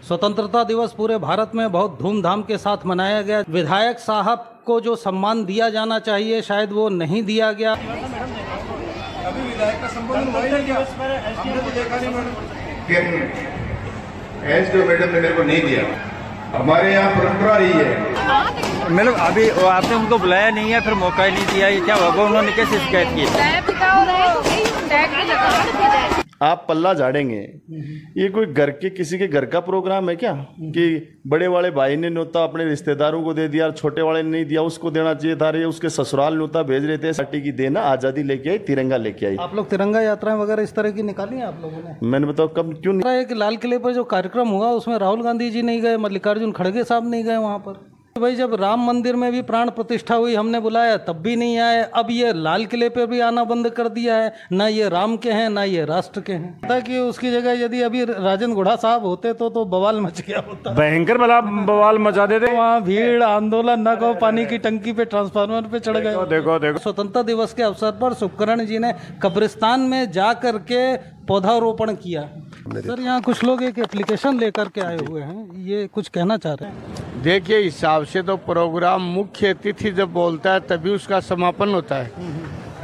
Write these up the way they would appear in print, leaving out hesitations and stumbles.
स्वतंत्रता दिवस पूरे भारत में बहुत धूमधाम के साथ मनाया गया। विधायक साहब को जो सम्मान दिया जाना चाहिए शायद वो नहीं दिया गया। अभी विधायक का संबोधन हुआ ही नहीं क्या? हमने तो देखा नहीं मैडम। एसडीओ मैडम ने मेरे को नहीं दिया। हमारे यहाँ परंपरा रही है। मतलब अभी आपने उनको बुलाया नहीं है, फिर मौका ही नहीं दिया, ये क्या होगा? उन्होंने कैसे शिकायत की? आप पल्ला झाड़ेंगे, ये कोई घर के किसी के घर का प्रोग्राम है क्या कि बड़े वाले भाई ने न्योता अपने रिश्तेदारों को दे दिया, छोटे वाले ने नहीं दिया, उसको देना चाहिए था। ये उसके ससुराल न्योता भेज रहे थे, पार्टी की देना, आजादी लेके आई, तिरंगा लेके आई। आप लोग तिरंगा यात्राएं वगैरह इस तरह की निकाली है आप लोगों ने? मैंने बताओ कब क्यों नहीं? एक लाल किले पर जो कार्यक्रम हुआ उसमें राहुल गांधी जी नहीं गए, मल्लिकार्जुन खड़गे साहब नहीं गए वहाँ पर। भाई जब राम मंदिर में भी प्राण प्रतिष्ठा हुई हमने बुलाया तब भी नहीं आए, अब ये लाल किले पे भी आना बंद कर दिया है। ना ये राम के हैं ना ये राष्ट्र के हैं। पता कि उसकी जगह यदि अभी राजन गुढ़ा साहब होते तो बवाल मच गया होता, भयंकर बवाल मचा देते। वहाँ भीड़ आंदोलन न को पानी की टंकी पे ट्रांसफार्मर पे चढ़ गए। देखो स्वतंत्रता दिवस के अवसर पर शुभकरण जी ने कब्रिस्तान में जा करके पौधारोपण किया। सर यहाँ कुछ लोग एक एप्लीकेशन लेकर के आए हुए हैं, ये कुछ कहना चाह रहे हैं? देखिए, हिसाब से तो प्रोग्राम मुख्य अतिथि जब बोलता है तभी उसका समापन होता है।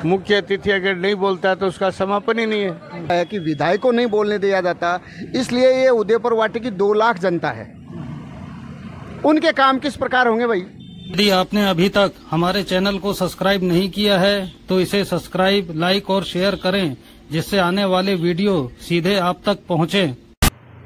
मुख्य अतिथि अगर नहीं बोलता है तो उसका समापन ही नहीं है। कि विधायक को नहीं बोलने दिया जाता, इसलिए ये उदयपुर वाटी की 2 लाख जनता है, उनके काम किस प्रकार होंगे भाई? यदि आपने अभी तक हमारे चैनल को सब्सक्राइब नहीं किया है तो इसे सब्सक्राइब, लाइक और शेयर करें, जिससे आने वाले वीडियो सीधे आप तक पहुंचे।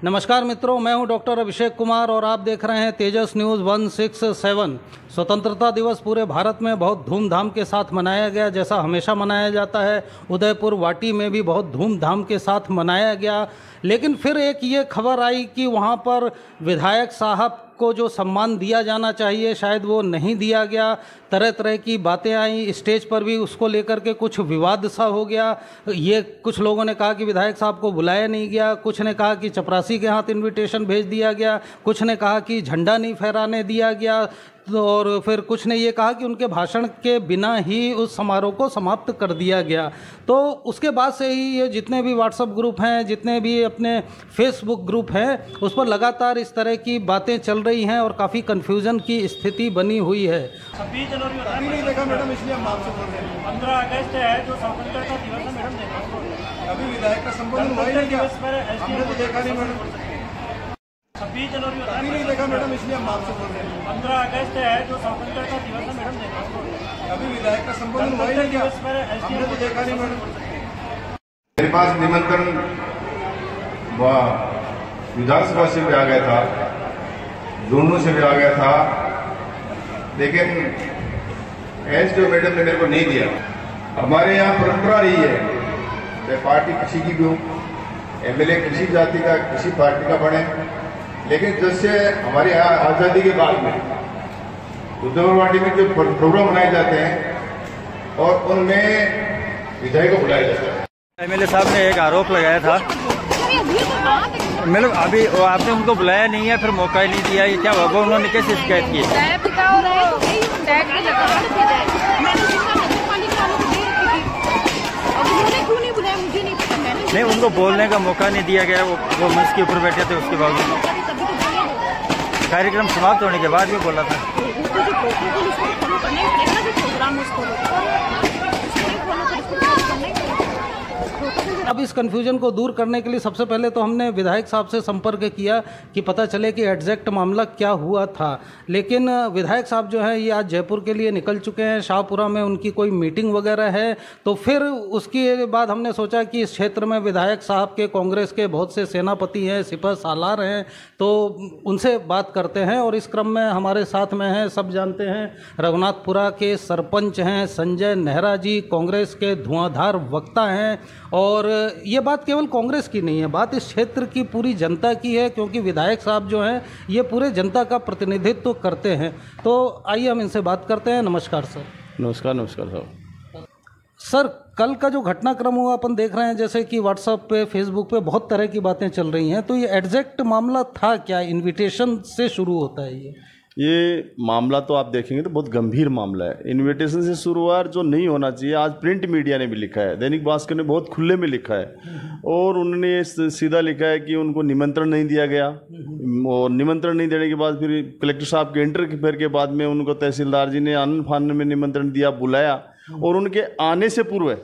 नमस्कार मित्रों, मैं हूं डॉक्टर अभिषेक कुमार और आप देख रहे हैं तेजस न्यूज़ 167। स्वतंत्रता दिवस पूरे भारत में बहुत धूमधाम के साथ मनाया गया, जैसा हमेशा मनाया जाता है। उदयपुर वाटी में भी बहुत धूमधाम के साथ मनाया गया, लेकिन फिर एक ये खबर आई कि वहाँ पर विधायक साहब को जो सम्मान दिया जाना चाहिए शायद वो नहीं दिया गया। तरह तरह की बातें आई, स्टेज पर भी उसको लेकर के कुछ विवाद सा हो गया। ये कुछ लोगों ने कहा कि विधायक साहब को बुलाया नहीं गया, कुछ ने कहा कि चपरासी के हाथ इनविटेशन भेज दिया गया, कुछ ने कहा कि झंडा नहीं फहराने दिया गया, और फिर कुछ ने ये कहा कि उनके भाषण के बिना ही उस समारोह को समाप्त कर दिया गया। तो उसके बाद से ही ये जितने भी व्हाट्सएप ग्रुप हैं, जितने भी अपने फेसबुक ग्रुप हैं, उस पर लगातार इस तरह की बातें चल रही हैं और काफ़ी कन्फ्यूज़न की स्थिति बनी हुई है। 26 जनवरी अभी नहीं देखा मैडम, इसलिए हम आपसे बोल रहे हैं। 15 अगस्त है जो स्वतंत्रता दिवस है मैडम, देखा अभी विधायक का संबोधन हुआ ही नहीं क्या? हमने तो देखा नहीं मैडम। 26 जनवरी अभी नहीं देखा मैडम, इसलिए हम आपसे बोल रहे हैं। 15 अगस्त है जो स्वतंत्रता दिवस है मैडम, देखा अभी विधायक का संबोधन हुआ ही नहीं क्या? हमने तो देखा नहीं मैडम। मेरे पास निमंत्रण विधानसभा से भी आ गया था, दोनों से भी आ गया था, लेकिन एसडीओ मैडम ने मेरे को नहीं दिया। हमारे यहाँ परंपरा रही है, चाहे पार्टी किसी की भी हो, एमएलए किसी जाति का, किसी पार्टी का बने, लेकिन जैसे हमारे यहाँ आज़ादी के बाद में उदयपुर वाटी में जो प्रोग्राम मनाए जाते हैं और उनमें विधायक को बुलाया जाता है। एमएलए साहब ने एक आरोप लगाया था, मतलब अभी आपने उनको बुलाया नहीं है, फिर मौका ही नहीं दिया, ये क्या होगा? उन्होंने कैसे शिकायत की? नहीं, उनको बोलने का मौका नहीं दिया गया, वो मंच के ऊपर बैठे थे, उसके बावजूद कार्यक्रम समाप्त होने के बाद भी बोला था। अब इस कन्फ्यूजन को दूर करने के लिए सबसे पहले तो हमने विधायक साहब से संपर्क किया कि पता चले कि एग्जैक्ट मामला क्या हुआ था, लेकिन विधायक साहब जो है ये आज जयपुर के लिए निकल चुके हैं, शाहपुरा में उनकी कोई मीटिंग वगैरह है। तो फिर उसके बाद हमने सोचा कि इस क्षेत्र में विधायक साहब के कांग्रेस के बहुत से सेनापति हैं, सिपह सालार हैं, तो उनसे बात करते हैं। और इस क्रम में हमारे साथ में हैं, सब जानते हैं, रघुनाथपुरा के सरपंच हैं संजय नेहरा जी, कांग्रेस के धुआंधार वक्ता हैं। और ये बात केवल कांग्रेस की नहीं है, बात इस क्षेत्र की पूरी जनता की है, क्योंकि विधायक साहब जो हैं ये पूरे जनता का प्रतिनिधित्व करते हैं। तो आइए हम इनसे बात करते हैं। नमस्कार सर। नमस्कार। नमस्कार साहब। सर, कल का जो घटनाक्रम हुआ अपन देख रहे हैं, जैसे कि व्हाट्सएप पे, फेसबुक पे बहुत तरह की बातें चल रही हैं, तो ये एग्जैक्ट मामला था क्या? इनविटेशन से शुरू होता है ये? ये मामला तो आप देखेंगे तो बहुत गंभीर मामला है। इन्विटेशन से शुरुआत जो नहीं होना चाहिए, आज प्रिंट मीडिया ने भी लिखा है, दैनिक भास्कर ने बहुत खुले में लिखा है और उन्होंने सीधा लिखा है कि उनको निमंत्रण नहीं दिया गया और निमंत्रण नहीं देने के बाद फिर कलेक्टर साहब के इंटरफेयर के बाद में उनको तहसीलदार जी ने आनन फानन में निमंत्रण दिया, बुलाया और उनके आने से पूर्व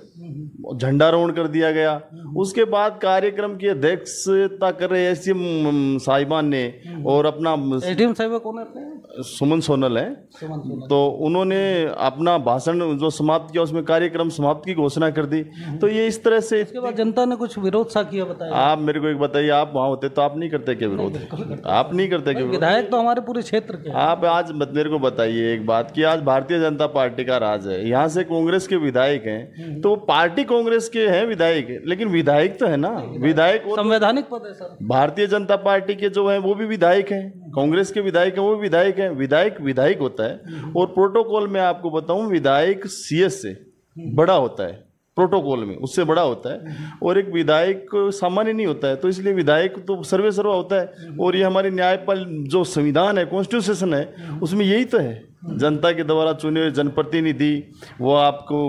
झंडारोहण कर दिया गया। उसके बाद कार्यक्रम की अध्यक्षता कर रहे एसडीएम साहिबान ने और अपना एसडीएम साहिब कौन है? सुमन सोनल है, तो उन्होंने अपना भाषण जो समाप्त किया उसमें कार्यक्रम समाप्त की घोषणा कर दी। तो ये इस तरह से इसके बाद जनता ने कुछ विरोध सा किया, बताया। आप मेरे को एक बताइए, आप वहाँ होते तो आप नहीं करते क्या विरोध? आप नहीं करते क्या? विधायक तो हमारे पूरे क्षेत्र के। आप आज मेरे को बताइए एक बात कि आज भारतीय जनता पार्टी का राज है, यहाँ से कांग्रेस के विधायक हैं, तो पार्टी कांग्रेस के हैं विधायक, लेकिन विधायक तो है ना, विधायक संवैधानिक पद है सर। भारतीय जनता पार्टी के जो है वो भी विधायक हैं, कांग्रेस के विधायक हैं वो भी विधायक हैं। विधायक विधायक होता है और प्रोटोकॉल में आपको बताऊं विधायक सीएस से बड़ा होता है, प्रोटोकॉल में उससे बड़ा होता है और एक विधायक सामान्य नहीं होता है। तो इसलिए विधायक तो सर्वे सर्वा होता है और ये हमारी न्यायपाल जो संविधान है, कॉन्स्टिट्यूशन है, उसमें यही तो है, जनता के द्वारा चुने हुए जनप्रतिनिधि, वो आपको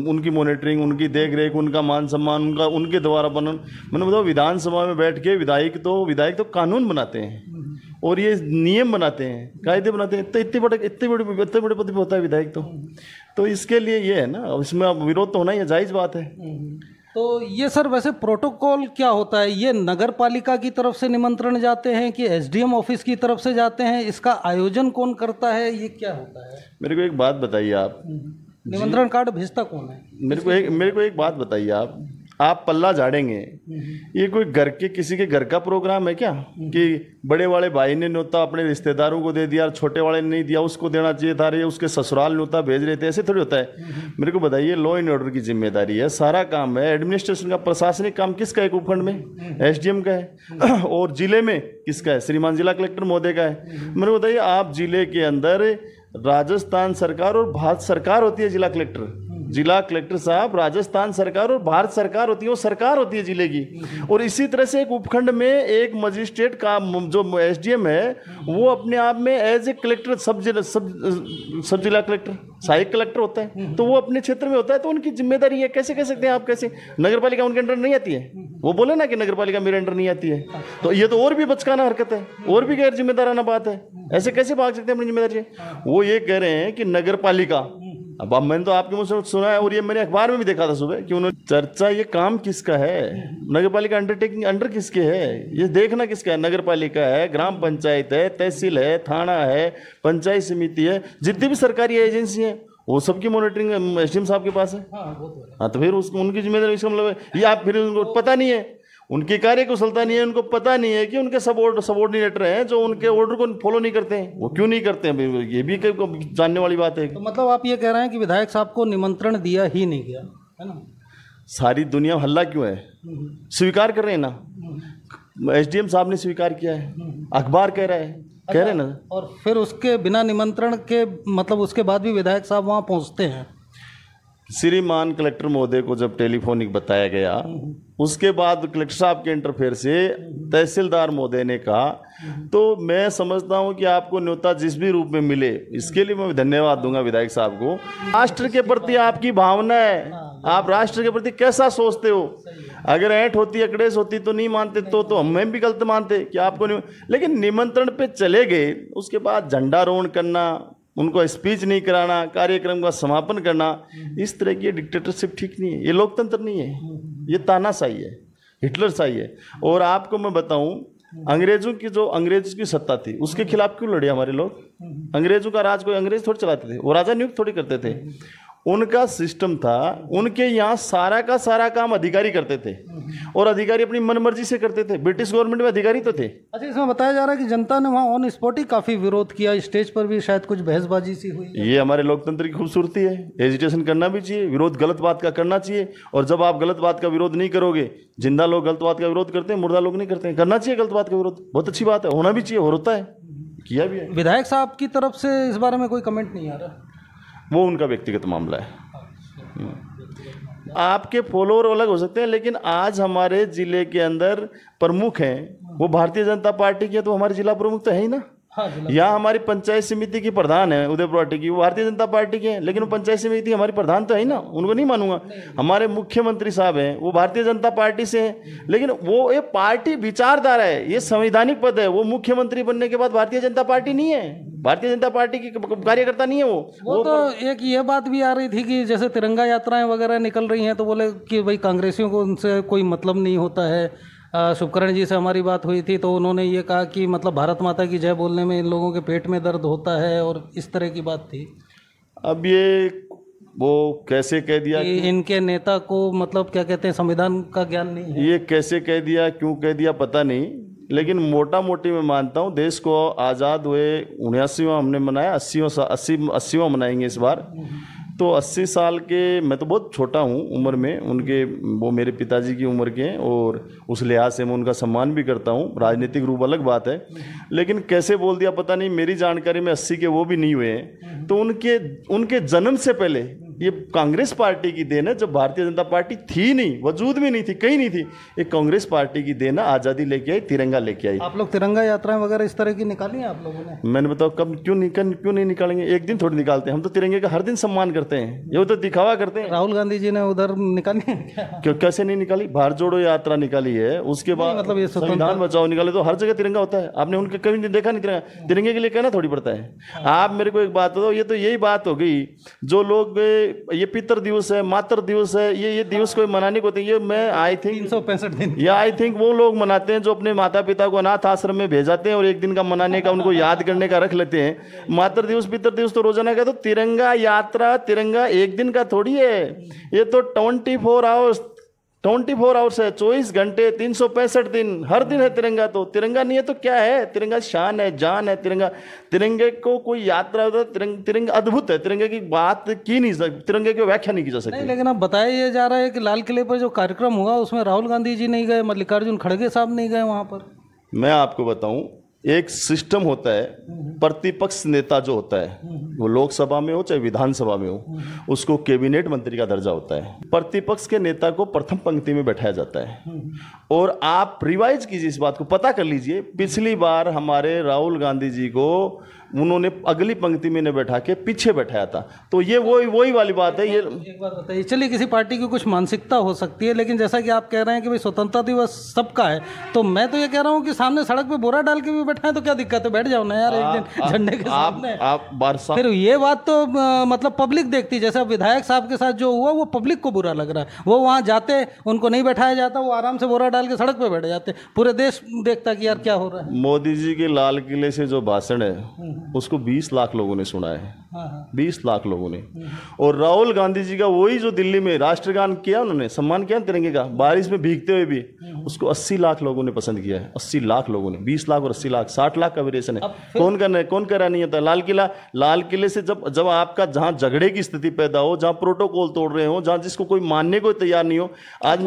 उनकी मॉनिटरिंग, उनकी देखरेख, उनका मान सम्मान, उनके द्वारा बनन। मैंने बताओ विधानसभा में बैठ के विधायक तो कानून बनाते हैं और ये नियम बनाते हैं, कायदे बनाते हैं। इतने बड़े पद पे होता है विधायक तो इसके लिए ये है ना, इसमें अब विरोध तो होना ही है, जायज़ बात है। तो ये सर वैसे प्रोटोकॉल क्या होता है? ये नगर पालिका की तरफ से निमंत्रण जाते हैं कि एसडीएम ऑफिस की तरफ से जाते हैं? इसका आयोजन कौन करता है? ये क्या होता है? मेरे को एक बात बताइए, आप निमंत्रण कार्ड भेजता कौन है? मेरे को एक बात बताइए, आप पल्ला झाड़ेंगे, ये कोई घर के किसी के घर का प्रोग्राम है क्या कि बड़े वाले भाई ने न्योता अपने रिश्तेदारों को दे दिया, छोटे वाले ने नहीं दिया, उसको देना चाहिए था, उसके ससुराल न्योता भेज रहे थे? ऐसे थोड़ी होता है। मेरे को बताइए, लॉ एंड ऑर्डर की जिम्मेदारी है, सारा काम है एडमिनिस्ट्रेशन का, प्रशासनिक काम किसका है? उपखंड में एसडीएम का है और जिले में किसका है? श्रीमान जिला कलेक्टर महोदय का है। मेरे को बताइए, आप जिले के अंदर राजस्थान सरकार और भारत सरकार होती है, जिला कलेक्टर साहब राजस्थान सरकार और भारत सरकार होती है, वो सरकार होती है जिले की। और इसी तरह से एक उपखंड में एक मजिस्ट्रेट का जो एसडीएम है वो अपने आप में एज ए कलेक्टर, सब जिला कलेक्टर, सहायक कलेक्टर होता है, तो वो अपने क्षेत्र में होता है, तो उनकी जिम्मेदारी है। कैसे कह सकते हैं आप? कैसे नगर पालिका उनके अंडर नहीं आती है? वो बोले ना कि नगर पालिका मेरे अंडर नहीं आती है, तो ये तो और भी बचकाना हरकत है और भी गैर जिम्मेदाराना बात है। ऐसे कैसे भाग सकते हैं अपनी जिम्मेदारी से? वो ये कह रहे हैं कि नगर पालिका, अब मैंने तो आपके मुंह से सुना है और ये मैंने अखबार में भी देखा था सुबह कि उन्होंने चर्चा, ये काम किसका है? नगर पालिका अंडरटेकिंग अंडर किसके है? ये देखना किसका है? नगर पालिका है, ग्राम पंचायत है, तहसील है, थाना है, पंचायत समिति है, जितनी भी सरकारी एजेंसी है वो सबकी मॉनिटरिंग एसडीएम साहब के पास है। हाँ, तो फिर उसको उनकी जिम्मेदारी, इसका मतलब है या फिर उनको पता नहीं है, उनकी कार्यकुशलता नहीं है, उनको पता नहीं है कि उनके सबऑर्डिनेटर हैं जो उनके ऑर्डर को फॉलो नहीं करते हैं, वो क्यों नहीं करते हैं? ये भी जानने वाली बात है। तो मतलब आप ये कह रहे हैं कि विधायक साहब को निमंत्रण दिया ही नहीं गया है ना? सारी दुनिया हल्ला क्यों है? स्वीकार कर रहे हैं ना, एसडीएम साहब ने स्वीकार किया है, अखबार कह रहा है, कह रहे हैं ना। और फिर उसके बिना निमंत्रण के मतलब उसके बाद भी विधायक साहब वहाँ पहुँचते हैं? श्रीमान कलेक्टर महोदय को जब टेलीफोनिक बताया गया, उसके बाद कलेक्टर साहब के इंटरफेयर से तहसीलदार महोदय ने कहा, तो मैं समझता हूं कि आपको न्योता जिस भी रूप में मिले, इसके लिए मैं धन्यवाद दूंगा विधायक साहब को। राष्ट्र के प्रति आपकी भावना है, आप राष्ट्र के प्रति कैसा सोचते हो? अगर ऐंठ होती, अकड़ेस होती तो नहीं मानते, तो हमें भी गलत मानते कि आपको नहीं, लेकिन निमंत्रण पे चले गए, उसके बाद झंडारोहण करना, उनको स्पीच नहीं कराना, कार्यक्रम का समापन करना, इस तरह की डिक्टेटरशिप ठीक नहीं है, ये लोकतंत्र नहीं है, ये तानाशाही है, हिटलरशाही है। और आपको मैं बताऊं, अंग्रेजों की सत्ता थी, उसके खिलाफ क्यों लड़े हमारे लोग? अंग्रेजों का राज कोई अंग्रेज थोड़ी चलाते थे, वो राजा नियुक्त थोड़ी करते थे, उनका सिस्टम था, उनके यहाँ सारा का सारा काम अधिकारी करते थे और अधिकारी अपनी मनमर्जी से करते थे। ब्रिटिश गवर्नमेंट में अधिकारी तो थे। अच्छा, इसमें बताया जा रहा है कि जनता ने वहाँ ऑन स्पॉट ही काफी विरोध किया, स्टेज पर भी शायद कुछ बहसबाजी सी हुई। ये हमारे लोकतंत्र की खूबसूरती है, एजिटेशन करना भी चाहिए, विरोध गलत बात का करना चाहिए, और जब आप गलत बात का विरोध नहीं करोगे, जिंदा लोग गलत बात का विरोध करते हैं, मुर्दा लोग नहीं करते हैं, करना चाहिए गलत बात का विरोध, बहुत अच्छी बात है, होना भी चाहिए, होता है, किया भी है। विधायक साहब की तरफ से इस बारे में कोई कमेंट नहीं आ रहा? वो उनका व्यक्तिगत मामला है, आपके फॉलोअर अलग हो सकते हैं, लेकिन आज हमारे जिले के अंदर प्रमुख हैं वो भारतीय जनता पार्टी के, तो हमारे जिला प्रमुख तो है ही ना। हाँ, यहाँ हमारी पंचायत समिति की प्रधान है उदयपुर वाटी की, वो भारतीय जनता पार्टी के हैं, लेकिन वो पंचायत समिति हमारी प्रधान तो है ना, उनको नहीं मानूंगा। हमारे मुख्यमंत्री साहब हैं, वो भारतीय जनता पार्टी से हैं, लेकिन वो ये पार्टी विचारधारा है, ये संवैधानिक पद है। वो मुख्यमंत्री बनने के बाद भारतीय जनता पार्टी नहीं है, भारतीय जनता पार्टी की कार्यकर्ता नहीं है वो तो एक ये बात भी आ रही थी कि जैसे तिरंगा यात्राएं वगैरह निकल रही हैं तो बोले कि भाई कांग्रेसियों को उनसे कोई मतलब नहीं होता है। शुभकरण जी से हमारी बात हुई थी तो उन्होंने ये कहा कि मतलब भारत माता की जय बोलने में इन लोगों के पेट में दर्द होता है और इस तरह की बात थी। अब ये वो कैसे कह दिया कि इनके नेता को मतलब क्या कहते हैं संविधान का ज्ञान नहीं है। ये कैसे कह दिया, क्यों कह दिया पता नहीं, लेकिन मोटा मोटी मैं मानता हूँ देश को आज़ाद हुए 79वां हमने मनाया, 80वां मनाएंगे इस बार। तो 80 साल के, मैं तो बहुत छोटा हूँ उम्र में, उनके वो मेरे पिताजी की उम्र के हैं और उस लिहाज से मैं उनका सम्मान भी करता हूँ। राजनीतिक रूप अलग बात है, लेकिन कैसे बोल दिया पता नहीं, मेरी जानकारी में 80 के वो भी नहीं हुए हैं। तो उनके जन्म से पहले ये कांग्रेस पार्टी की देन है, जब भारतीय जनता पार्टी थी नहीं, वजूद में नहीं थी, कहीं नहीं थी, ये कांग्रेस पार्टी की देन है। आज़ादी लेके आई, तिरंगा लेके आई। आप लोग तिरंगा यात्राएं वगैरह इस तरह की निकाली हैं आप लोगों ने? मैंने बताओ कब, क्यों नहीं निकालेंगे, एक दिन थोड़ी निकालते हैं हम तो तिरंगे का हर दिन सम्मान करते हैं, ये तो दिखावा करते हैं। राहुल गांधी जी ने उधर निकाली है क्यों, कैसे नहीं निकाली? भारत जोड़ो यात्रा निकाली है, उसके बाद मतलब ये संविधान बचाओ निकाले, तो हर जगह तिरंगा होता है। आपने उनके कभी नहीं देखा नहीं तिरंगा? तिरंगे के लिए कहना थोड़ी पड़ता है। आप मेरे को एक बात बताओ, ये तो यही बात हो गई, जो लोग ये पितर दिवस है, मातृ दिवस है, ये दिवस कोई मनाने को होते हैं, ये मैं आई थिंक 365 दिन या आई थिंक वो लोग मनाते हैं जो अपने माता पिता को अनाथ आश्रम में भेजाते हैं और एक दिन का मनाने का, उनको याद करने का रख लेते हैं। मातृ दिवस पितर दिवस तो रोजाना का। तो तिरंगा यात्रा, तिरंगा एक दिन का थोड़ी है, ये तो 24 आवर्स है, 24 घंटे 365 दिन, हर दिन है तिरंगा। तो तिरंगा नहीं है तो क्या है? तिरंगा शान है, जान है तिरंगा। तिरंगे को कोई यात्रा होता है, तिरंगा अद्भुत है, तिरंगे की बात की नहीं सकती, तिरंगे की व्याख्या नहीं की जा सकती। लेकिन अब बताया ये जा रहा है कि लाल किले पर जो कार्यक्रम हुआ उसमें राहुल गांधी जी नहीं गए, मल्लिकार्जुन खड़गे साहब नहीं गए वहां पर। मैं आपको बताऊं, एक सिस्टम होता है, प्रतिपक्ष नेता जो होता है, वो लोकसभा में हो चाहे विधानसभा में हो, उसको कैबिनेट मंत्री का दर्जा होता है। प्रतिपक्ष के नेता को प्रथम पंक्ति में बैठाया जाता है। और आप रिवाइज कीजिए इस बात को, पता कर लीजिए, पिछली बार हमारे राहुल गांधी जी को उन्होंने अगली पंक्ति में न बैठा के पीछे बैठाया था। तो ये वही वाली बात है। ये एक बात बताइए, चलिए किसी पार्टी की कुछ मानसिकता हो सकती है, लेकिन जैसा कि आप कह रहे हैं कि भाई स्वतंत्रता दिवस सबका है, तो मैं तो ये कह रहा हूँ कि सामने सड़क पे बोरा डाल के भी बैठा है तो क्या दिक्कत है? बैठ जाओ ना यार एक दिन झंडे के सामने। आप बारसा फिर ये बात तो मतलब पब्लिक देखती, जैसे विधायक साहब के साथ जो हुआ वो पब्लिक को बुरा लग रहा है। वो वहाँ जाते, उनको नहीं बैठाया जाता, वो आराम से बोरा डाल के सड़क पे बैठ जाते, पूरे देश देखता कि यार क्या हो रहा है। मोदी जी के लाल किले से जो भाषण है उसको 20 लाख लोगों ने सुना है, 20 लाख लोगों ने। और राहुल गांधी जी का वही जो दिल्ली में राष्ट्रगान किया, उन्होंने सम्मान किया तिरंगे का, बारिश में भीगते हुए भी, उसको 80 लाख लोगों ने पसंद किया है। 80 लाख लोगों ने, 20 लाख और 80 लाख, 60 लाख का वेरिएशन है। कौन करना है, कौन करा नहीं होता? लाल किले से जब आपका जहां झगड़े की स्थिति पैदा हो, जहां प्रोटोकॉल तोड़ रहे हो, जहां जिसको कोई मानने को तैयार नहीं हो, आज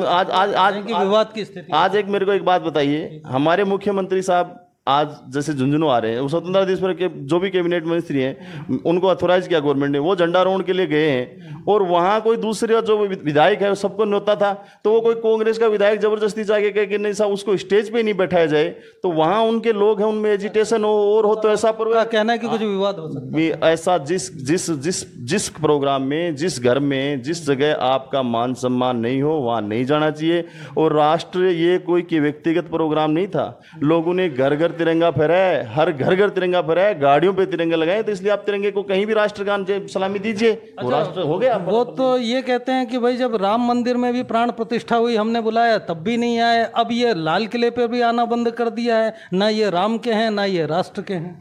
विवाद की स्थिति। आज एक मेरे को एक बात बताइए, हमारे मुख्यमंत्री साहब आज जैसे झुंझुनू आ रहे हैं, वो स्वतंत्रता दिवस पर के जो भी कैबिनेट मंत्री हैं उनको अथोराइज किया गवर्नमेंट ने, वो झंडारोहण के लिए गए हैं। और वहाँ कोई दूसरे जो विधायक है सबको न्योता था, तो वो कोई कांग्रेस का विधायक जबरदस्ती जाके कहे कि नहीं साहब उसको स्टेज पे नहीं बैठाया जाए, तो वहाँ उनके लोग हैं, उनमें एजिटेशन हो और हो, तो ऐसा पर कहना है कि कुछ विवाद हो सकता है। ऐसा जिस प्रोग्राम में, जिस घर में, जिस जगह आपका मान सम्मान नहीं हो वहाँ नहीं जाना चाहिए। और राष्ट्र ये कोई कि व्यक्तिगत प्रोग्राम नहीं था, लोगों ने घर घर तिरंगा फहराया, हर घर घर तिरंगा फहराया, गाड़ियों पे तिरंगा लगाए, तो इसलिए आप तिरंगे को कहीं भी राष्ट्रगान सलामी दीजिए, वो राष्ट्र हो गया। वो तो ये कहते हैं कि भाई जब राम मंदिर में भी प्राण प्रतिष्ठा हुई, हमने बुलाया तब भी नहीं आए, अब ये लाल किले पे भी आना बंद कर दिया है, ना ये राम के हैं ना ये राष्ट्र के हैं।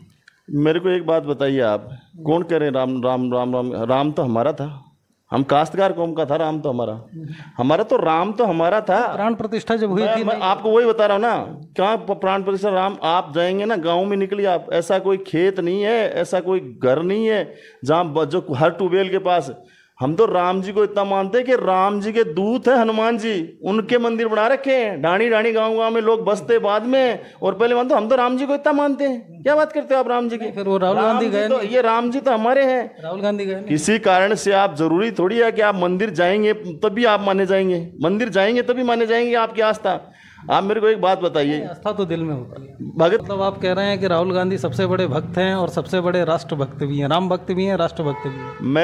मेरे को एक बात बताइए, आप कौन कह रहे हैं राम राम राम राम? राम तो हमारा था, हम काश्तकार कौम का था, राम तो हमारा तो राम तो हमारा था। प्राण प्रतिष्ठा जब हुई थी, मैं आपको वही बता रहा हूँ ना, कहाँ प्राण प्रतिष्ठा राम? आप जाएंगे ना गांव में, निकलिए आप, ऐसा कोई खेत नहीं है, ऐसा कोई घर नहीं है जहाँ जो हर ट्यूबवेल के पास। हम तो राम जी को इतना मानते हैं कि राम जी के दूत है हनुमान जी, उनके मंदिर बना रखे हैं, ढाणी ढाणी गांव गांव में लोग बसते बाद में, और पहले मानते हम तो राम जी को इतना मानते हैं। क्या बात करते हो आप राम जी की? फिर वो राहुल गांधी गए, तो ये राम जी तो हमारे हैं। राहुल गांधी गए, किसी कारण से आप जरूरी थोड़ी है कि आप मंदिर जाएंगे तभी आप माने जाएंगे, मंदिर जाएंगे तभी माने जाएंगे आपकी आस्था। आप मेरे को एक बात बताइए, आस्था तो दिल में होती है। भगत मतलब आप कह रहे हैं कि राहुल गांधी सबसे बड़े भक्त हैं और सबसे बड़े राष्ट्रभक्त भी हैं, राम भक्त भी हैं, राष्ट्रभक्त भी हैं।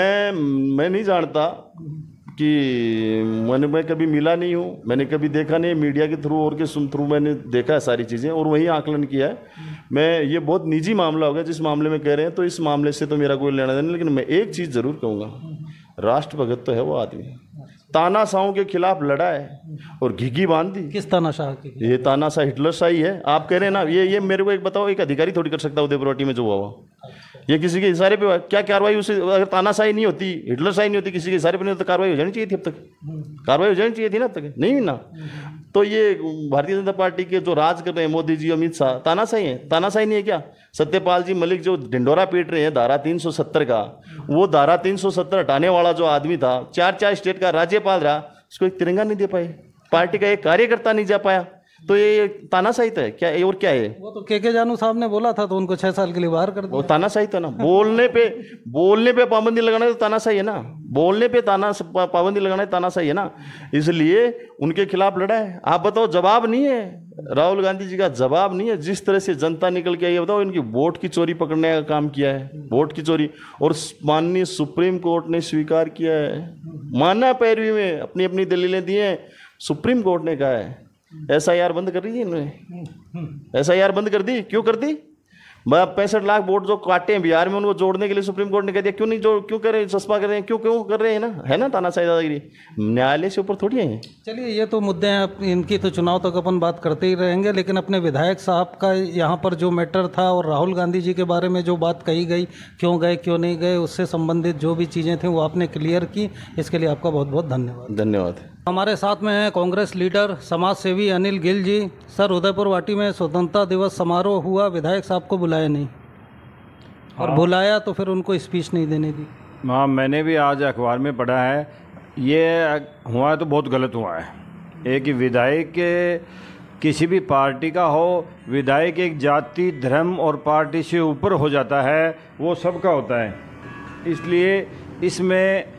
मैं नहीं जानता कि मैं कभी मिला नहीं हूँ, मैंने कभी देखा नहीं, मीडिया के थ्रू और के थ्रू मैंने देखा है सारी चीज़ें और वही आकलन किया है। मैं ये बहुत निजी मामला होगा जिस मामले में कह रहे हैं, तो इस मामले से तो मेरा कोई लेना देना नहीं, लेकिन मैं एक चीज़ ज़रूर कहूँगा, राष्ट्रभगत तो है वो आदमी, तानाशाहों के खिलाफ लड़ा है और घिघी बांध दी। किस तानाशाह की? ये तानाशाह हिटलर शाही है। आप कह रहे हैं ना, ये मेरे को एक बताओ, एक अधिकारी थोड़ी कर सकता उदयपुरवाटी में जो हुआ, ये किसी के इशारे पे क्या कार्रवाई, उसे अगर तानाशाही नहीं होती, हिटलर शाही नहीं होती, किसी के इशारे पे नहीं होता, कार्रवाई हो जानी चाहिए थी अब तक, कार्रवाई हो जानी चाहिए थी ना अब तक, नहीं ना। तो ये भारतीय जनता पार्टी के जो राज कर रहे हैं मोदी जी, अमित शाह, तानाशाही है? तानाशाही नहीं है क्या? सत्यपाल जी मलिक जो ढिंडोरा पीट रहे हैं धारा 370 का, वो धारा 370 हटाने वाला जो आदमी था, 4 स्टेट का राज्यपाल रहा, उसको एक तिरंगा नहीं दे पाए, पार्टी का एक कार्यकर्ता नहीं जा पाया, तो ये तानाशाही तो है क्या? और क्या है? वो तो के जानू साहब ने बोला था तो उनको 6 साल के लिए बाहर कर दिया। वो तानाशाही तो ना, बोलने पे पाबंदी लगाना तो तानाशाही है ना, बोलने पे पाबंदी लगाना तानाशाही है ना, इसलिए उनके खिलाफ लड़ा है। आप बताओ, जवाब नहीं है राहुल गांधी जी का, जवाब नहीं है। जिस तरह से जनता निकल के आई है, बताओ, इनकी वोट की चोरी पकड़ने का काम किया है, वोट की चोरी, और माननीय सुप्रीम कोर्ट ने स्वीकार किया है, माना पैरवी में अपनी अपनी दलीलें दी हैं, सुप्रीम कोर्ट ने कहा है SIR बंद कर रही है इन्होंने, SIR बंद कर दी। क्यों कर दी? 65 लाख वोट जो काटे हैं बिहार में, उनको जोड़ने के लिए सुप्रीम कोर्ट ने कह दिया, क्यों नहीं जोड़, क्यों कर रहे हैं, सस्पा कर रहे हैं, क्यों कर रहे हैं ना, है ना तानाशाही दादागिरी, न्यायालय से ऊपर थोड़ी है। चलिए, ये तो मुद्दे हैं इनकी, तो चुनाव तक अपन बात करते ही रहेंगे, लेकिन अपने विधायक साहब का यहाँ पर जो मैटर था और राहुल गांधी जी के बारे में जो बात कही गई, क्यों गए क्यों नहीं गए, उससे संबंधित जो भी चीज़ें थी वो आपने क्लियर की, इसके लिए आपका बहुत बहुत धन्यवाद। धन्यवाद। हमारे साथ में हैं कांग्रेस लीडर समाज सेवी अनिल गिल जी। सर, उदयपुरवाटी में स्वतंत्रता दिवस समारोह हुआ, विधायक साहब को बुलाया नहीं, और बुलाया तो फिर उनको स्पीच नहीं देने दी। हाँ, मैंने भी आज अखबार में पढ़ा है, ये हुआ है तो बहुत गलत हुआ है। एक विधायक के किसी भी पार्टी का हो, विधायक एक जाति, धर्म और पार्टी से ऊपर हो जाता है, वो सबका होता है। इसलिए इसमें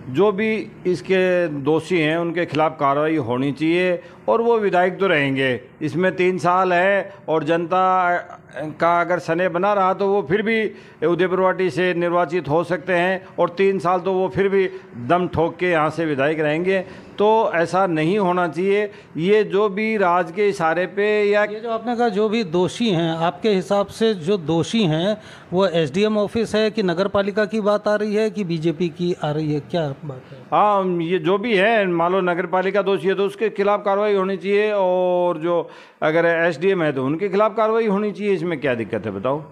जो भी इसके दोषी हैं उनके खिलाफ कार्रवाई होनी चाहिए, और वो विधायक तो रहेंगे। इसमें 3 साल है और जनता का अगर सने बना रहा तो वो फिर भी उदयपुरवाटी से निर्वाचित हो सकते हैं, और 3 साल तो वो फिर भी दम ठोक के यहाँ से विधायक रहेंगे। तो ऐसा नहीं होना चाहिए। ये जो भी राज के इशारे पे, या ये जो आपने कहा जो भी दोषी हैं, आपके हिसाब से जो दोषी हैं वो SDM ऑफिस है कि नगर पालिका की बात आ रही है कि बीजेपी की आ रही है, क्या बात है? हाँ, ये जो भी है, मान लो नगर पालिका दोषी है तो उसके खिलाफ कार्रवाई होनी चाहिए, और जो अगर SDM है तो उनके खिलाफ कार्रवाई होनी चाहिए। इसमें क्या दिक्कत है बताओ?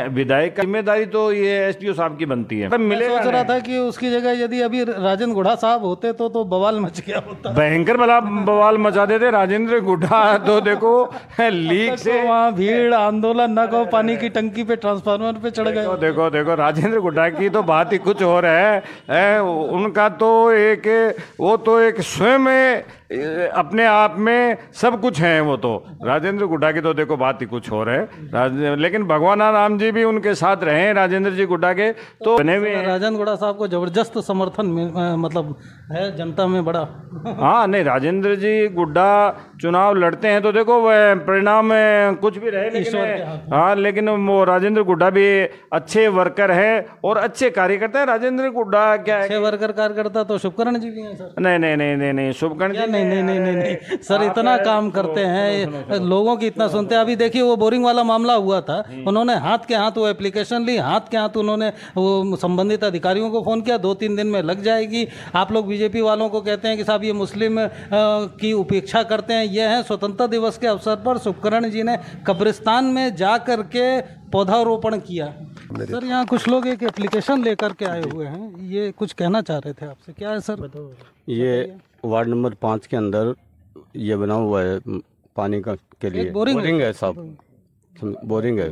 विधायक की जिम्मेदारी तो ये SDO साहब की बनती है। मैं सोच रहा था कि उसकी जगह यदि अभी राजेंद्र गुढ़ा साहब होते तो बवाल मच गया होता, भयंकर बवाल मचा देते। राजेंद्र गुढ़ा तो देखो लीक से वहाँ भीड़, आंदोलन, न कहो पानी की टंकी पे, ट्रांसफार्मर पे चढ़ गए। देखो राजेंद्र गुढ़ा की तो बात ही कुछ और है। उनका तो वो तो एक स्वयं अपने आप में सब कुछ है। वो तो राजेंद्र गुड्डा की तो देखो बात ही कुछ और है। लेकिन भगवान राम जी भी उनके साथ रहे, राजेंद्र जी गुड्डा के, तो बने हुए राजेंद्र गुड्डा साहब को जबरदस्त समर्थन मतलब है जनता में बड़ा। हाँ, नहीं, राजेंद्र जी गुड्डा चुनाव लड़ते हैं तो देखो परिणाम कुछ भी रहे, लेकिन हाँ, लेकिन वो राजेंद्र गुड्डा भी अच्छे वर्कर है और अच्छे कार्यकर्ता है। राजेंद्र गुड्डा क्या है, अच्छे वर्कर कार्यकर्ता तो शुभकर्ण जी भी हैं सर। नहीं, शुभकर्ण जी नहीं सर, इतना काम करते हैं, लोगों की इतना सुनते हैं। अभी देखिए वो बोरिंग वाला मामला हुआ था, उन्होंने हाथ के हाथ वो एप्लीकेशन ली, हाथ के हाथ उन्होंने वो संबंधित अधिकारियों को फ़ोन किया, 2-3 दिन में लग जाएगी। आप लोग बीजेपी वालों को कहते हैं कि साहब ये मुस्लिम की उपेक्षा करते हैं। ये है स्वतंत्रता दिवस के अवसर पर शुभकर्ण जी ने कब्रिस्तान में जा कर के पौधारोपण किया। सर, यहाँ कुछ लोग एक एप्लीकेशन लेकर के आए हुए हैं, ये कुछ कहना चाह रहे थे आपसे, क्या है सर? ये वार्ड नंबर 5 के अंदर ये बना हुआ है पानी का के लिए बोरिंग है साहब, बोरिंग है।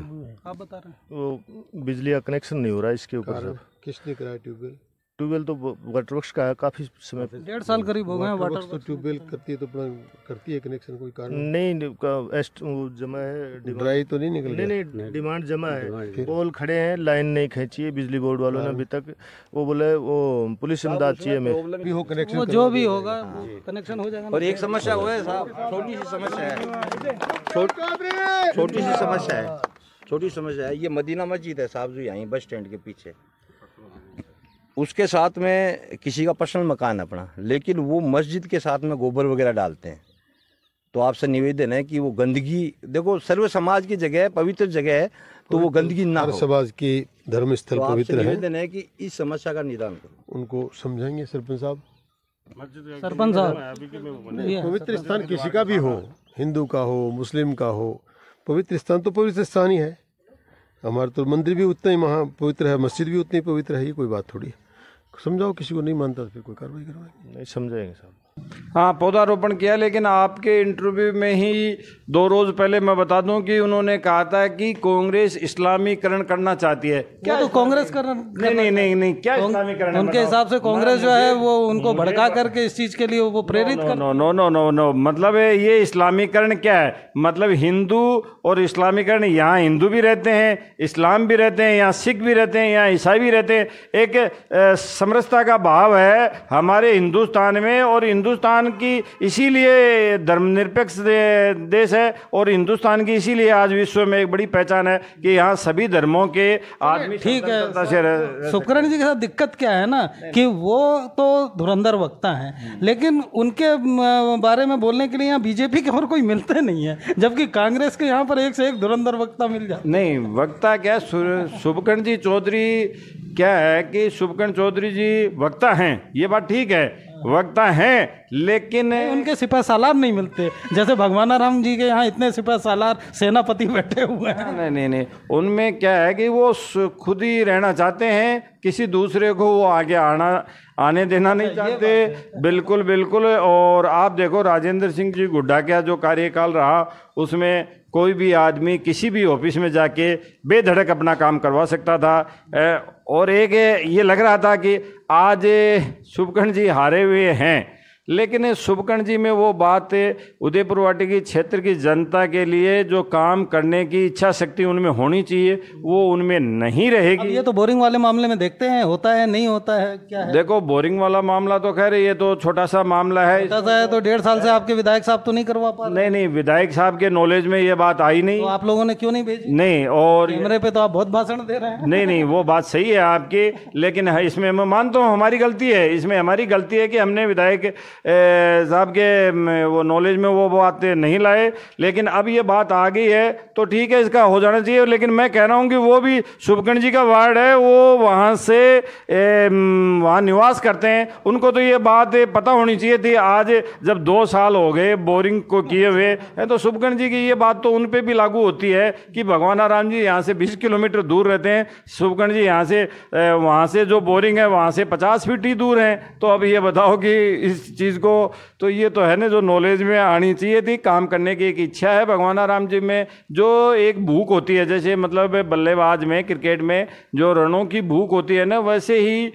आप बता रहे हैं तो बिजली का कनेक्शन नहीं हो रहा है इसके ऊपर सर। किसने कराया ट्यूबवेल? ट्यूबवेल तो वाटर वर्क्स का है, काफ़ी समय पे 1.5 साल करीब हो गए वाटर तो ट्यूबवेल करती है तो अपना करती है कनेक्शन, कोई कारण नहीं जमा है, ड्राई तो नहीं निकल गया? नहीं डिमांड जमा है, पोल खड़े हैं, लाइन नहीं खींची है बिजली बोर्ड वालों ने अभी तक। वो बोले वो पुलिस इमदाद चाहिए हमें, भी हो कनेक्शन, वो जो भी होगा कनेक्शन हो जाएगा। और एक समस्या हुआ है साहब, छोटी सी समस्या है, छोटी सी समस्या है, ये मदीना मस्जिद है साहब जो यहीं बस स्टैंड के पीछे, उसके साथ में किसी का पर्सनल मकान है अपना, लेकिन वो मस्जिद के साथ में गोबर वगैरह डालते हैं। तो आपसे निवेदन है कि वो गंदगी, देखो सर्व समाज की जगह है, पवित्र जगह है, तो वो गंदगी ना हो। समाज की धर्म स्थल तो पवित्र है। निवेदन है कि इस समस्या का निदान करो। उनको समझाएंगे सरपंच साहब। पवित्र स्थान किसी का भी हो, हिंदू का हो, मुस्लिम का हो, पवित्र स्थान तो पवित्र स्थान ही है। हमारा तो मंदिर भी उतना ही महा पवित्र है, मस्जिद भी उतनी पवित्र है, ये कोई बात थोड़ी। समझाओ, किसी को नहीं मानता तो फिर कोई कार्रवाई करवाएंगे। नहीं समझाएंगे साहब। हाँ, पौधारोपण किया, लेकिन आपके इंटरव्यू में ही 2 रोज पहले मैं बता दूं कि उन्होंने कहा था कि कांग्रेस इस्लामीकरण करना चाहती है। क्या तो कांग्रेस कर नहीं क्या इस्लामीकरण? उनके हिसाब से कांग्रेस जो है वो उनको भड़का करके इस चीज के लिए वो प्रेरित कर। नो, मतलब ये इस्लामीकरण क्या है? मतलब हिंदू और इस्लामीकरण, यहाँ हिंदू भी रहते हैं, इस्लाम भी रहते हैं, यहाँ सिख भी रहते हैं, यहाँ ईसाई भी रहते हैं। एक समरसता का भाव है हमारे हिंदुस्तान में, और हिंदुस्तान की इसीलिए धर्मनिरपेक्ष देश है, और हिंदुस्तान की इसीलिए आज विश्व में एक बड़ी पहचान है कि यहाँ सभी धर्मों के आदमी। ठीक है, सुखकरण जी के साथ दिक्कत क्या है ना कि वो तो धुरंधर वक्ता हैं, लेकिन उनके बारे में बोलने के लिए यहाँ बीजेपी के और कोई मिलते नहीं है, जबकि कांग्रेस के यहाँ पर एक से एक धुरंधर वक्ता मिल जाते। नहीं, वक्ता क्या, शुभकर्ण जी चौधरी क्या है कि शुभकर्ण चौधरी जी वक्ता हैं, ये बात ठीक है, वक्ता हैं, लेकिन उनके सिपह सालार नहीं मिलते। जैसे भगवानाराम जी के यहाँ इतने सिपह सालार सेनापति बैठे हुए हैं। नहीं, उनमें क्या है कि वो खुद ही रहना चाहते हैं, किसी दूसरे को वो आगे आने देना नहीं चाहते। बिल्कुल। और आप देखो राजेंद्र सिंह जी गुड्डा का जो कार्यकाल रहा, उसमें कोई भी आदमी किसी भी ऑफिस में जाके बेधड़क अपना काम करवा सकता था। और एक ये लग रहा था कि आज शुभकर्ण जी हारे हुए हैं, लेकिन शुभकर्ण जी में वो बात उदयपुर वाटी की क्षेत्र की जनता के लिए जो काम करने की इच्छा शक्ति उनमें होनी चाहिए, वो उनमें नहीं रहेगी। ये तो बोरिंग वाले मामले में देखते हैं, होता है नहीं होता है, क्या है? देखो, बोरिंग वाला मामला तो खैर ये तो छोटा सा मामला है, छोटा सा है तो 1.5 साल से आपके विधायक साहब तो नहीं करवा पा रहे। नहीं, विधायक साहब के नॉलेज में ये बात आई नहीं। तो आप लोगों ने क्यों नहीं भेजी? नहीं, और कैमरे पे तो आप बहुत भाषण दे रहे हैं। नहीं, वो बात सही है आपकी, लेकिन इसमें मैं मानता हूँ हमारी गलती है, इसमें हमारी गलती है कि हमने विधायक साहब के वो नॉलेज में वो बात नहीं लाए। लेकिन अब ये बात आ गई है तो ठीक है, इसका हो जाना चाहिए। लेकिन मैं कह रहा हूँ कि वो भी शुभकर्ण जी का वार्ड है, वो वहाँ से वहाँ निवास करते हैं, उनको तो ये बात पता होनी चाहिए थी। आज जब 2 साल हो गए बोरिंग को किए हुए हैं, तो शुभकर्ण जी की ये बात तो उन पर भी लागू होती है कि भगवानाराम जी यहाँ से 20 किलोमीटर दूर रहते हैं, शुभकर्ण जी यहाँ से वहाँ से जो बोरिंग है वहाँ से 50 फीट ही दूर हैं। तो अब ये बताओ कि इस चीज़ को, तो ये तो है ना जो नॉलेज में आनी चाहिए थी। काम करने की एक इच्छा है भगवानाराम जी में, जो एक भूख होती है, जैसे मतलब बल्लेबाज में, क्रिकेट में जो रनों की भूख होती है ना, वैसे ही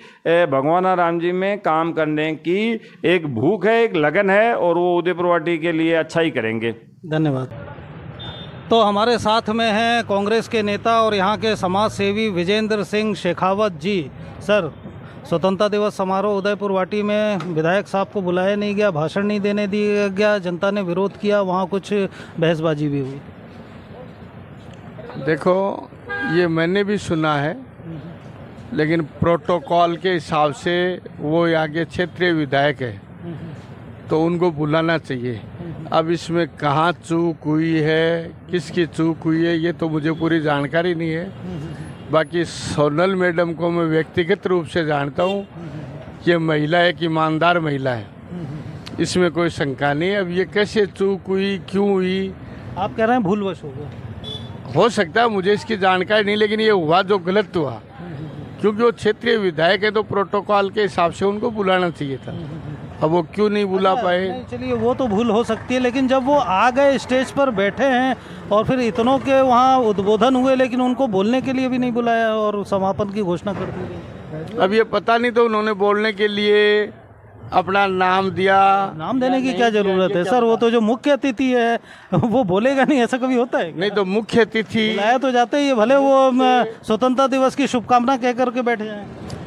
भगवानाराम जी में काम करने की एक भूख है, एक लगन है, और वो उदयपुर वाटी के लिए अच्छा ही करेंगे। धन्यवाद। तो हमारे साथ में हैं कांग्रेस के नेता और यहाँ के समाज सेवी विजेंद्र सिंह शेखावत जी। सर, स्वतंत्रता दिवस समारोह उदयपुर वाटी में विधायक साहब को बुलाया नहीं गया, भाषण नहीं देने दिया गया, जनता ने विरोध किया, वहाँ कुछ बहसबाजी भी हुई। देखो, ये मैंने भी सुना है, लेकिन प्रोटोकॉल के हिसाब से वो आगे क्षेत्रीय विधायक है तो उनको बुलाना चाहिए। अब इसमें कहाँ चूक हुई है, किसकी चूक हुई है, ये तो मुझे पूरी जानकारी नहीं है। बाकी सोनल मैडम को मैं व्यक्तिगत रूप से जानता हूँ, ये महिला एक ईमानदार महिला है, इसमें कोई शंका नहीं। अब ये कैसे चूक हुई, क्यों हुई? आप कह रहे हैं भूलवश होगा? हो सकता है, मुझे इसकी जानकारी नहीं, लेकिन ये हुआ जो गलत हुआ, क्योंकि वो क्षेत्रीय विधायक है तो प्रोटोकॉल के हिसाब से उनको बुलाना चाहिए था। अब वो क्यों नहीं बुला पाए? चलिए, वो तो भूल हो सकती है, लेकिन जब वो आ गए, स्टेज पर बैठे हैं और फिर इतनों के वहाँ उद्बोधन हुए, लेकिन उनको बोलने के लिए भी नहीं बुलाया और समापन की घोषणा कर दी गई। अब ये पता नहीं तो उन्होंने बोलने के लिए अपना नाम दिया। नाम देने की क्या जरूरत है सर? वो तो जो मुख्य अतिथि है वो बोलेगा नहीं, ऐसा कभी होता है? नहीं तो मुख्य अतिथि बुलाया तो जाते ही, भले वो स्वतंत्रता दिवस की शुभकामना कह करके बैठ जाए।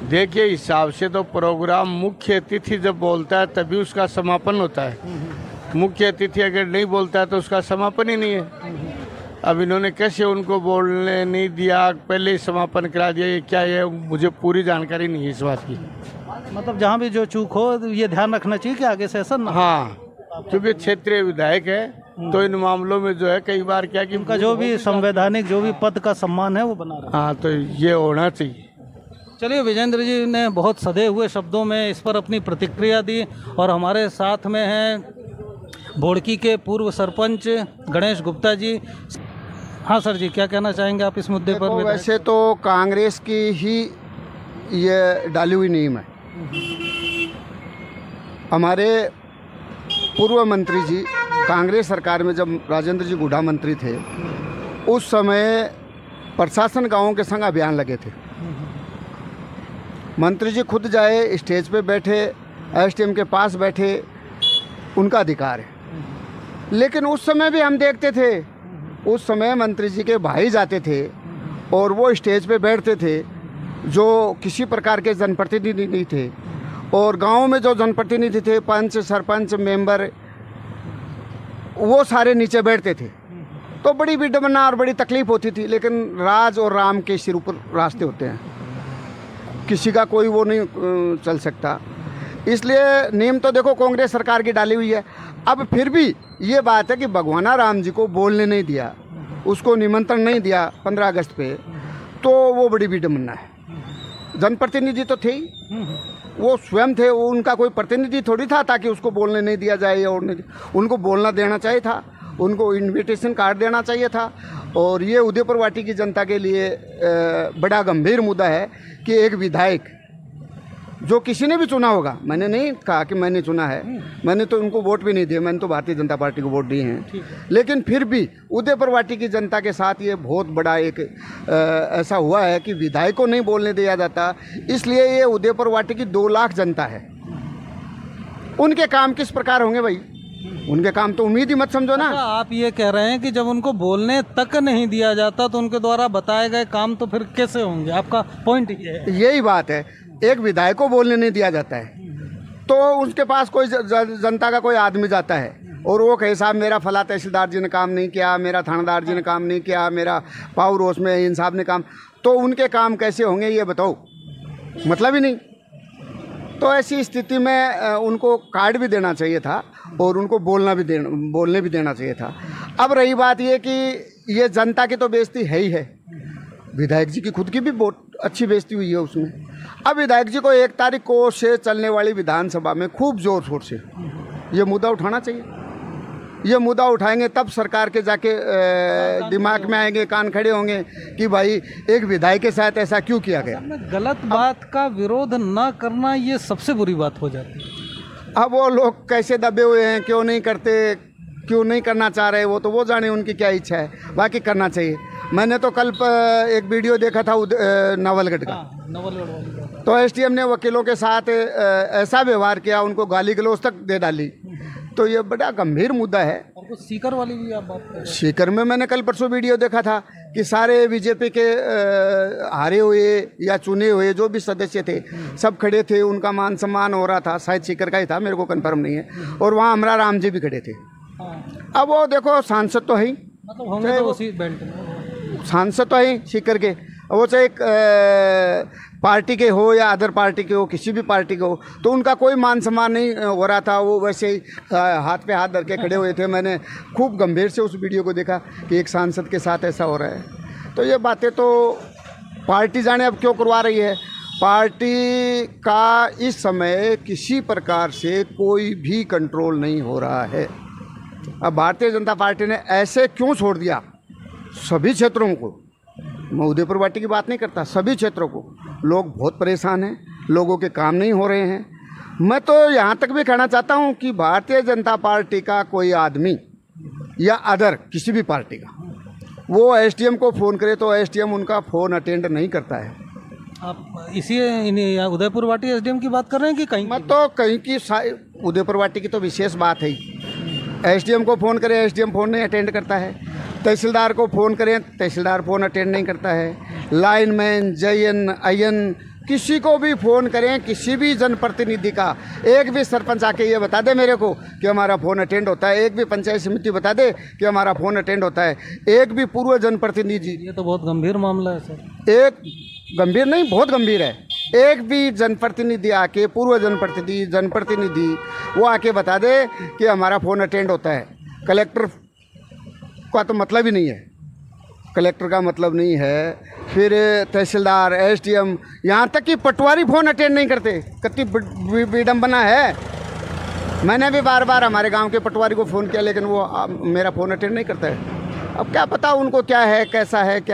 देखिए हिसाब से तो प्रोग्राम मुख्य अतिथि जब बोलता है तभी उसका समापन होता है। मुख्य अतिथि अगर नहीं बोलता है तो उसका समापन ही नहीं है। अब इन्होंने कैसे उनको बोलने नहीं दिया, पहले ही समापन करा दिया, ये क्या है? मुझे पूरी जानकारी नहीं है इस बात की। मतलब जहाँ भी जो चूक हो ये ध्यान रखना चाहिए कि आगे से ऐसा ना। हाँ, क्योंकि क्षेत्रीय विधायक है तो इन मामलों में जो है कई बार क्या कि उनका जो भी संवैधानिक जो भी पद का सम्मान है वो बना रहा। हाँ, तो ये होना चाहिए। चलिए, विजेंद्र जी ने बहुत सधे हुए शब्दों में इस पर अपनी प्रतिक्रिया दी और हमारे साथ में हैं बोड़की के पूर्व सरपंच गणेश गुप्ता जी। हाँ सर जी, क्या कहना चाहेंगे आप इस मुद्दे पर? वैसे तो कांग्रेस की ही ये डाली हुई नीम है। हमारे पूर्व मंत्री जी कांग्रेस सरकार में जब राजेंद्र जी गुढ़ा मंत्री थे उस समय प्रशासन गांवों के संग अभियान लगे थे। मंत्री जी खुद जाए, स्टेज पे बैठे, एसडीएम के पास बैठे, उनका अधिकार है। लेकिन उस समय भी हम देखते थे, उस समय मंत्री जी के भाई जाते थे और वो स्टेज पे बैठते थे जो किसी प्रकार के जनप्रतिनिधि नहीं थे, और गांव में जो जनप्रतिनिधि थे, पंच, सरपंच, मेंबर, वो सारे नीचे बैठते थे। तो बड़ी विडंबना और बड़ी तकलीफ होती थी। लेकिन राज और राम के सिर ऊपर रास्ते होते हैं, किसी का कोई वो नहीं चल सकता। इसलिए नीम तो देखो कांग्रेस सरकार की डाली हुई है। अब फिर भी ये बात है कि भगवाना राम जी को बोलने नहीं दिया, उसको निमंत्रण नहीं दिया 15 अगस्त पे, तो वो बड़ी विडंबना है। जनप्रतिनिधि तो थे ही, वो स्वयं थे, वो उनका कोई प्रतिनिधि थोड़ी था ताकि उसको बोलने नहीं दिया जाए। और नहीं, उनको बोलना देना चाहिए था, उनको इनविटेशन कार्ड देना चाहिए था। और ये उदयपुर वाटी की जनता के लिए बड़ा गंभीर मुद्दा है कि एक विधायक जो किसी ने भी चुना होगा, मैंने नहीं कहा कि मैंने चुना है, मैंने तो उनको वोट भी नहीं दिए, मैंने तो भारतीय जनता पार्टी को वोट दिए हैं, लेकिन फिर भी उदयपुर वाटी की जनता के साथ ये बहुत बड़ा एक ऐसा हुआ है कि विधायक को नहीं बोलने दिया जाता। इसलिए ये उदयपुर वाटी की 2 लाख जनता है, उनके काम किस प्रकार होंगे भाई? उनके काम तो उम्मीद ही मत समझो ना। आप ये कह रहे हैं कि जब उनको बोलने तक नहीं दिया जाता तो उनके द्वारा बताए गए काम तो फिर कैसे होंगे? आपका पॉइंट ये है? यही बात है, एक विधायक को बोलने नहीं दिया जाता है तो उसके पास कोई जनता का कोई आदमी जाता है और वो कहे साहब मेरा फला तहसीलदार जी ने काम नहीं किया, मेरा थानेदार जी ने काम नहीं किया, मेरा पावर हाउस में इन साहब ने काम, तो उनके काम कैसे होंगे ये बताओ? मतलब ही नहीं। तो ऐसी स्थिति में उनको कार्ड भी देना चाहिए था और उनको बोलने भी देना चाहिए था। अब रही बात ये कि ये जनता की तो बेइज्जती है ही है, विधायक जी की खुद की भी बहुत अच्छी बेइज्जती हुई है उसमें। अब विधायक जी को 1 तारीख को से चलने वाली विधानसभा में खूब जोर शोर से ये मुद्दा उठाना चाहिए। ये मुद्दा उठाएंगे तब सरकार के जाके दिमाग में आएंगे, कान खड़े होंगे कि भाई एक विधायक के साथ ऐसा क्यों किया गया। गलत बात का विरोध न करना ये सबसे बुरी बात हो जाती है। अब वो लोग कैसे दबे हुए हैं, क्यों नहीं करते, क्यों नहीं करना चाह रहे, वो तो वो जाने उनकी क्या इच्छा है, बाकी करना चाहिए। मैंने तो कल एक वीडियो देखा था नवलगढ़ का, तो एसडीएम ने वकीलों के साथ ऐसा व्यवहार किया, उनको गाली गलौज तक दे डाली। तो ये बड़ा गंभीर मुद्दा है। और कुछ सीकर वाली भी आप बात कर रहे हैं? सीकर में मैंने कल परसों वीडियो देखा था कि सारे बीजेपी के हारे हुए या चुने हुए जो भी सदस्य थे सब खड़े थे, उनका मान सम्मान हो रहा था, शायद सीकर का ही था, मेरे को कंफर्म नहीं है। और वहाँ हमारा राम जी भी खड़े थे। अब वो देखो सांसद तो है ही, मतलब होंगे तो उसी बेल्ट में सांसद तो है सीकर के, वो चाहे पार्टी के हो या अदर पार्टी के हो, किसी भी पार्टी के हो, तो उनका कोई मान सम्मान नहीं हो रहा था। वो वैसे ही हाथ पे हाथ धर के खड़े हुए थे। मैंने खूब गंभीर से उस वीडियो को देखा कि एक सांसद के साथ ऐसा हो रहा है। तो ये बातें तो पार्टी जाने अब क्यों करवा रही है। पार्टी का इस समय किसी प्रकार से कोई भी कंट्रोल नहीं हो रहा है। अब भारतीय जनता पार्टी ने ऐसे क्यों छोड़ दिया सभी क्षेत्रों को, मैं उदयपुर वाटी की बात नहीं करता, सभी क्षेत्रों को। लोग बहुत परेशान हैं, लोगों के काम नहीं हो रहे हैं। मैं तो यहाँ तक भी कहना चाहता हूँ कि भारतीय जनता पार्टी का कोई आदमी या अदर किसी भी पार्टी का वो एसडीएम को फ़ोन करे तो एसडीएम उनका फ़ोन अटेंड नहीं करता है। आप इसी उदयपुर वाटी एसडीएम की बात कर रहे हैं कि कहीं? मैं तो कहीं की उदयपुर वाटी की तो विशेष बात है। एसडीएम को फ़ोन करें, एसडीएम फ़ोन नहीं अटेंड करता है। तहसीलदार को फ़ोन करें, तहसीलदार फ़ोन अटेंड नहीं करता है। लाइनमैन, जयन, अयन, किसी को भी फ़ोन करें, किसी भी जनप्रतिनिधि का, एक भी सरपंच आके ये बता दे मेरे को कि हमारा फ़ोन अटेंड होता है, एक भी पंचायत समिति बता दे कि हमारा फ़ोन अटेंड होता है, एक भी पूर्व जनप्रतिनिधि। ये तो बहुत गंभीर मामला है सर। एक गंभीर नहीं, बहुत गंभीर है। एक भी जनप्रतिनिधि आके, पूर्व जनप्रतिनिधि वो आके बता दे कि हमारा फ़ोन अटेंड होता है। कलेक्टर का तो मतलब ही नहीं है, कलेक्टर का मतलब नहीं है, फिर तहसीलदार, एसडीएम, यहाँ तक कि पटवारी फ़ोन अटेंड नहीं करते। कितनी विडम्बना है। मैंने भी बार बार हमारे गांव के पटवारी को फ़ोन किया, लेकिन वो मेरा फ़ोन अटेंड नहीं करता है। अब क्या पता उनको क्या है, कैसा है, क्या।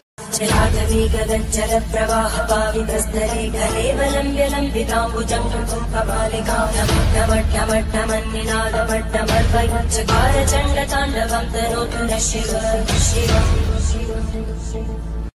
चकार चंड तांडवं तनोतु न शिव शिव शिव।